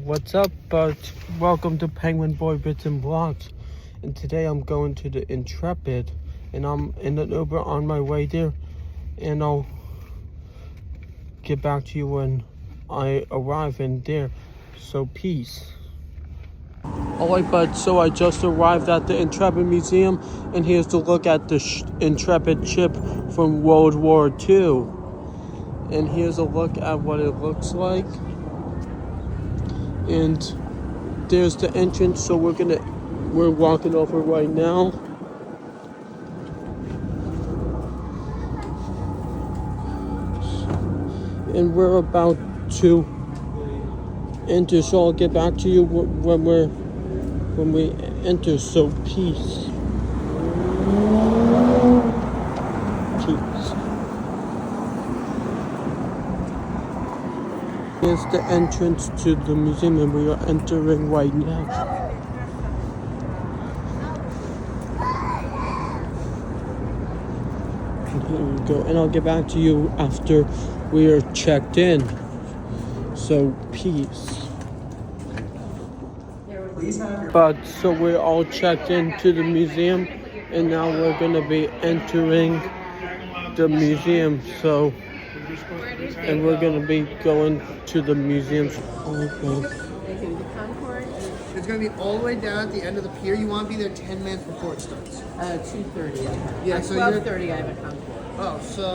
What's up, welcome to PenguinBoy Bits and Blogs. And today I'm going to the Intrepid, and I'm in an Uber on my way there, and I'll get back to you when I arrive in there. So peace. Alright, bud, so I just arrived at the Intrepid Museum, and here's to look at the Intrepid ship from World War II. And here's a look at what it looks like. And there's the entrance, so we're walking over right now. And we're about to enter, so I'll get back to you when we enter. So peace. Here's the entrance to the museum, and we are entering right now. And here we go, and I'll get back to you after we are checked in. So peace. But so we're all checked into the museum, and now we're gonna be entering the museum. So. And we're going to be going to the museum. The Concord. It's going to be all the way down at the end of the pier. You want to be there 10 minutes before it starts. 2:30. Yeah, at so 12:30 I have a Concord. Oh, so...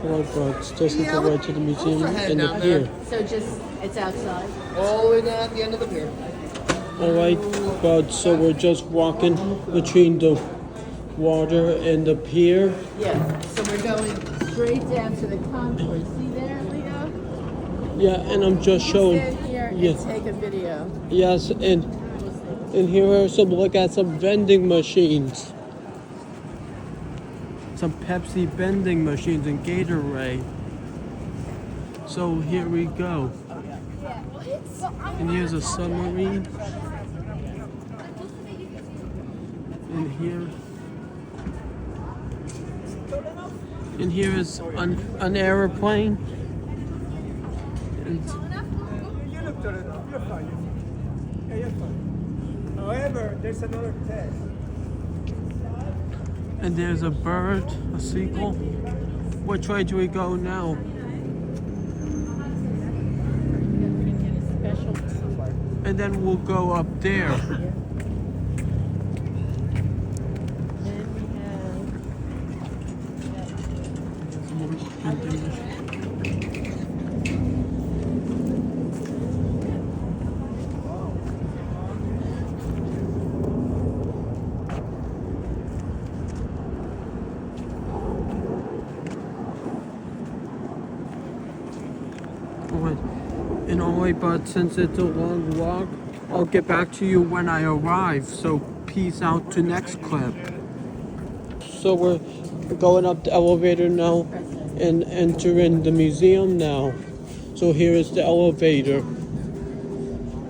Oh God, it's just the way to the museum and the pier. So it's outside? All the way down at the end of the pier. Alright, but so we're just walking between the water and the pier. Yeah, so we're going straight down to the Concord. See there, Leo? Yeah, and I'm just showing. Stand here and take a video. Yes, and here are look at some vending machines. Some Pepsi vending machines and Gatorade. So here we go. And here's a submarine. And here is an airplane. You look good enough. You're fine. Yeah, you're fine. However, there's another test. And there's a bird, a seagull. Which way do we go now? And then we'll go up there. And alright, but since it's a long walk, I'll get back to you when I arrive. So peace out to next clip. So we're going up the elevator now and entering the museum now. So here is the elevator.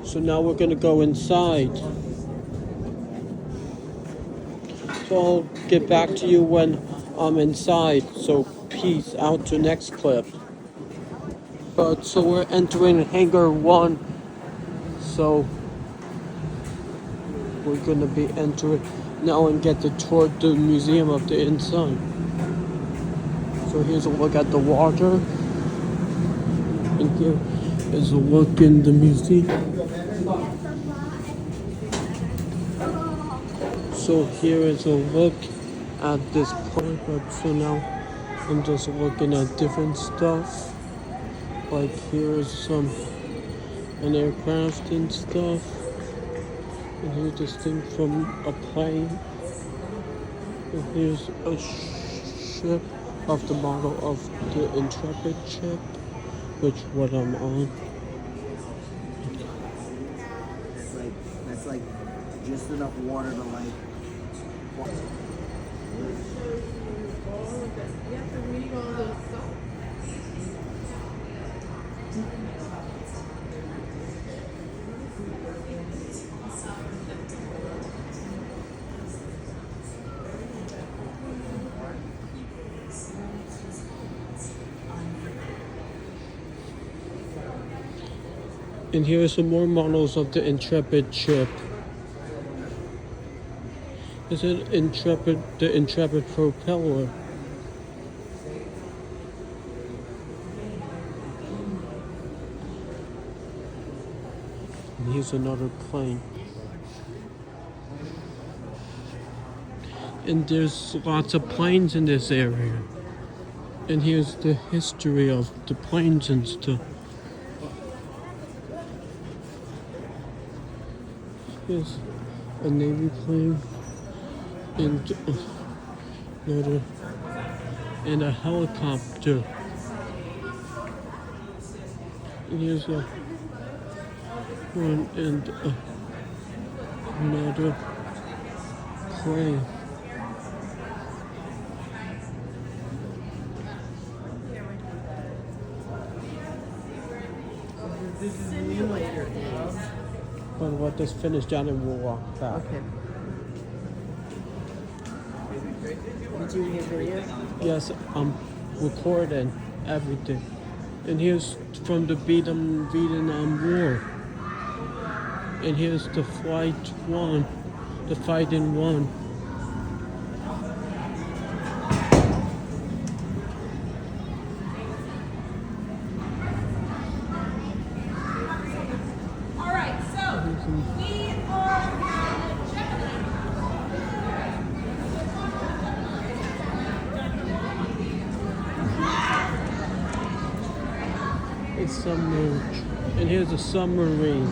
So now we're gonna go inside. So I'll get back to you when I'm inside. So peace out to next clip. But so we're entering hangar 1. So we're gonna be entering now and get the tour of the museum of the inside. So here's a look at the water. And here is a look in the museum. So here is a look at this part. But so now I'm just looking at different stuff. Like here's an aircraft and stuff. And here's this thing from a plane. And here's a ship of the model of the Intrepid ship, which what I'm on. That's like just enough water to like... You have to read all those stuff. And here are some more models of the Intrepid ship. This is Intrepid, the Intrepid propeller. And here's another plane. And there's lots of planes in this area. And here's the history of the planes and stuff. Here's a Navy plane and another and a helicopter. And here's a one and another plane. Well, what this finish down and we'll walk back. Okay. Did you get video? Yes, I'm recording everything. And here's from the Vietnam War. And here's the flight one, the fighting one. It's submerged. And here's a submarine.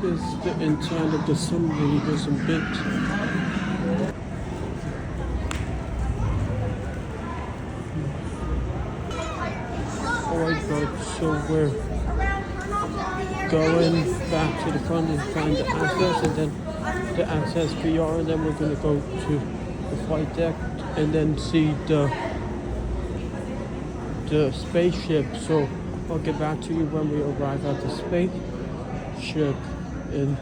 Here's the inside of the submarine. Here's some bits. Alright, folks, so we're going back to the front and find the access, and then the access VR, and then we're going to go to the flight deck and then see the spaceship. So I'll get back to you when we arrive at the spaceship and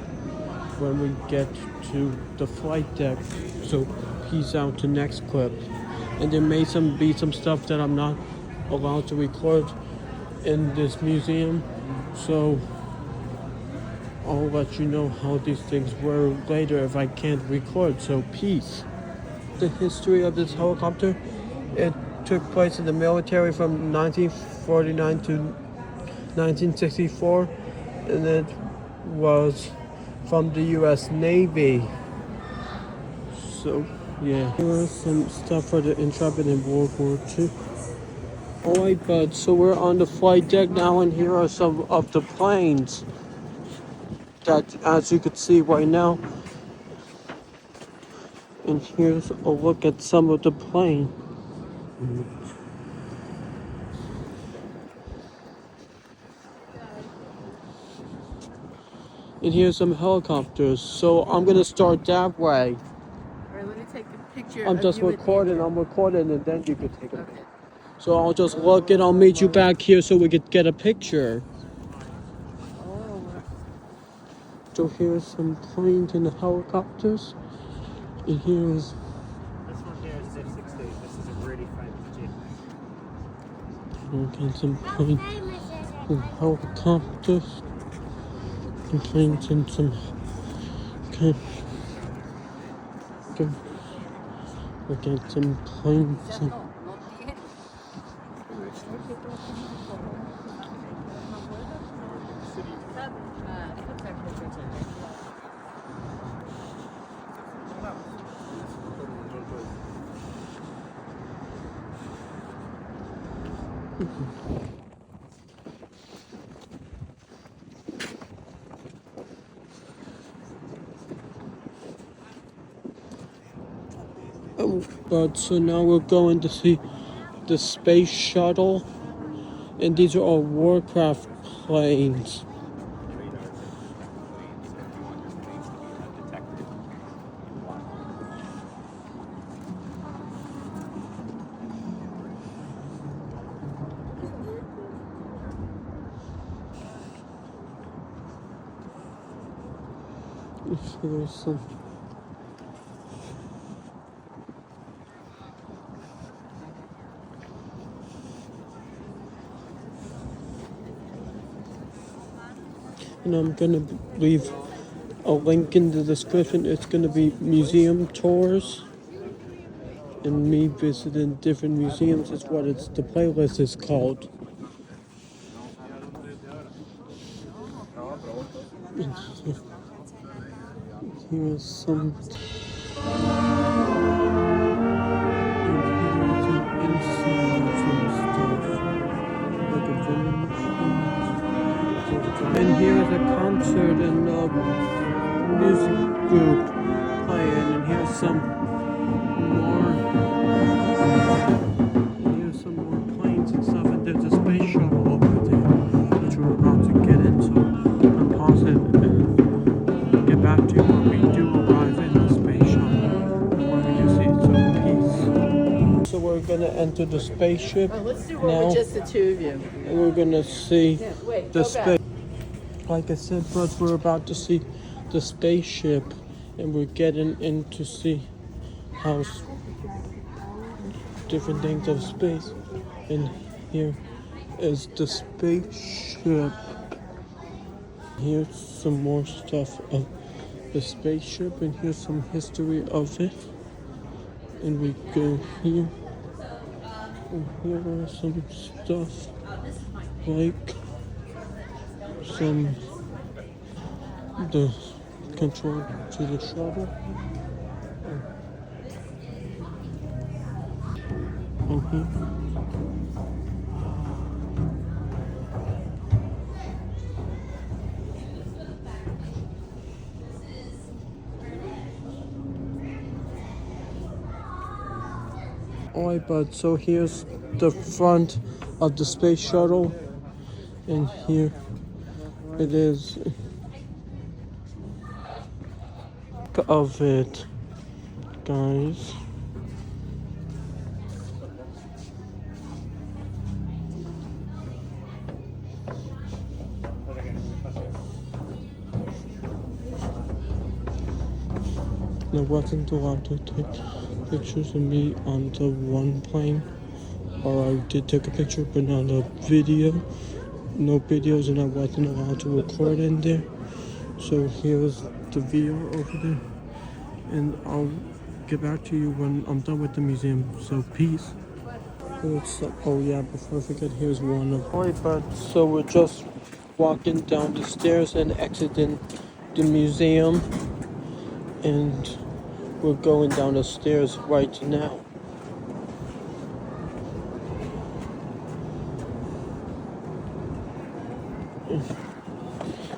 when we get to the flight deck. So peace out to next clip. And there may be some stuff that I'm not allowed to record in this museum, so I'll let you know how these things were later if I can't record. So peace. The history of this helicopter, it took place in the military from 1949 to 1964, and it was from the US Navy. So yeah, here are some stuff for the Intrepid in World War II. Alright, buds, so we're on the flight deck now, and here are some of the planes that, as you can see right now. And here's a look at some of the plane. And here's some helicopters. So I'm gonna start that way. Alright, let me take a picture. I'm of just you with recording. the- I'm recording, and then you can take a picture. Okay. So I'll just look and I'll meet you back here so we could get a picture. Oh, So here's some planes and helicopters. And here's This one here is 660. This is a really famous Jeep. some planes and helicopters. And planes and some look at some planes and but so now we're going to see the space shuttle, and these are all warcraft planes. So there's some and I'm gonna leave a link in the description. It's gonna be museum tours and me visiting different museums. Is what the playlist is called. Here's some. And here's a concert and music group playing, and here's some more planes and stuff, and there's a space shuttle over there, which we're about to get into. I'm gonna pause it and get back to you when we do arrive in the space shuttle. When we do see some peace. So we're gonna enter the spaceship Let's do one now, with just the two of you. and we're gonna see Wait, the go back. space. Like I said, but we're about to see the spaceship, and we're getting in to see how different things of space. And here is the spaceship. Here's some more stuff of the spaceship, and here's some history of it. And we go here, and here are some stuff like the control to the shuttle. And here. Alright, bud, so here's the front of the space shuttle, and here it is of it, guys. I wasn't allowed to take pictures of me on the one plane, or I did take a picture but not a video. No videos, and I wasn't allowed to record in there. So here's the VR over there, and I'll get back to you when I'm done with the museum. So peace. Oh yeah, before I forget, here's one of. Alright, bud. So we're just walking down the stairs and exiting the museum, and we're going down the stairs right now.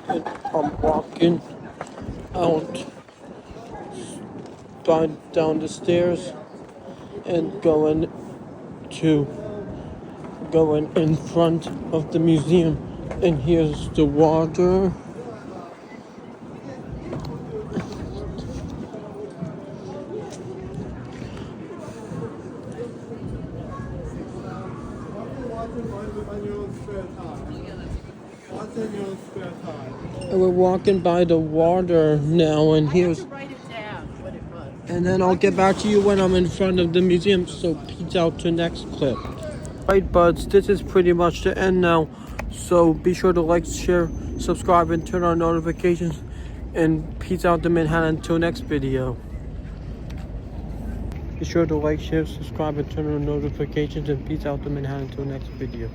And I'm walking out down the stairs and going in front of the museum, and here's the water. And we're walking by the water now, and here's. Write it down, what it was. And then I'll get back to you when I'm in front of the museum. So peace out to next clip. Right, buds, this is pretty much the end now. So be sure to like, share, subscribe, and turn on notifications. And peace out to Manhattan until next video. Be sure to like, share, subscribe, and turn on notifications. And peace out to Manhattan until next video.